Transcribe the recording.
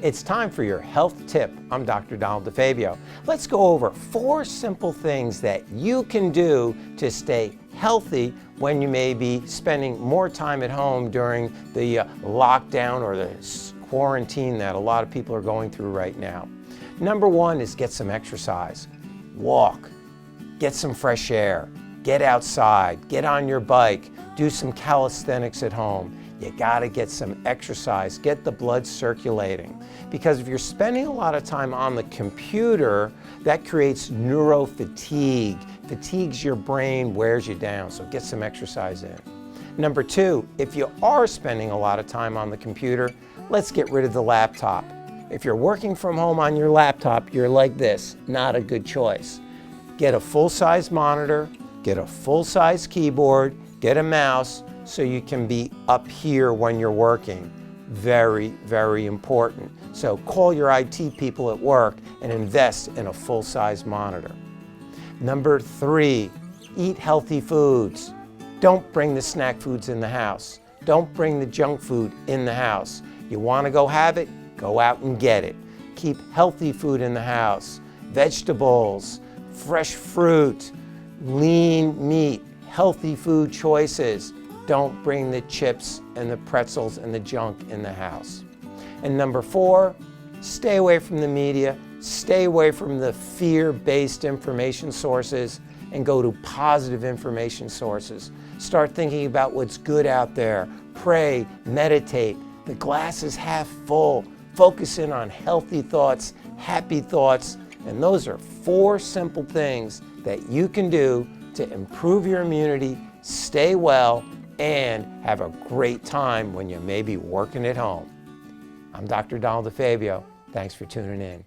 It's time for your health tip. I'm Dr. Donald DeFabio. Let's go over 4 simple things that you can do to stay healthy when you may be spending more time at home during the lockdown or the quarantine that a lot of people are going through right now. Number 1 is get some exercise. Walk, get some fresh air, get outside, get on your bike, do some calisthenics at home. You gotta get some exercise, get the blood circulating. Because if you're spending a lot of time on the computer, that creates neurofatigue. Fatigues your brain, wears you down, so get some exercise in. Number 2, if you are spending a lot of time on the computer, let's get rid of the laptop. If you're working from home on your laptop, you're like this, not a good choice. Get a full-size monitor, get a full-size keyboard, get a mouse, so you can be up here when you're working. Very, very important. So call your IT people at work and invest in a full-size monitor. Number 3, eat healthy foods. Don't bring the snack foods in the house. Don't bring the junk food in the house. You want to go have it? Go out and get it. Keep healthy food in the house. Vegetables, fresh fruit, lean meat, healthy food choices. Don't bring the chips and the pretzels and the junk in the house. And number 4, stay away from the media, stay away from the fear-based information sources and go to positive information sources. Start thinking about what's good out there. Pray, meditate. The glass is half full. Focus in on healthy thoughts, happy thoughts, and those are 4 simple things that you can do to improve your immunity, stay well, and have a great time when you may be working at home. I'm Dr. Donald DeFabio. Thanks for tuning in.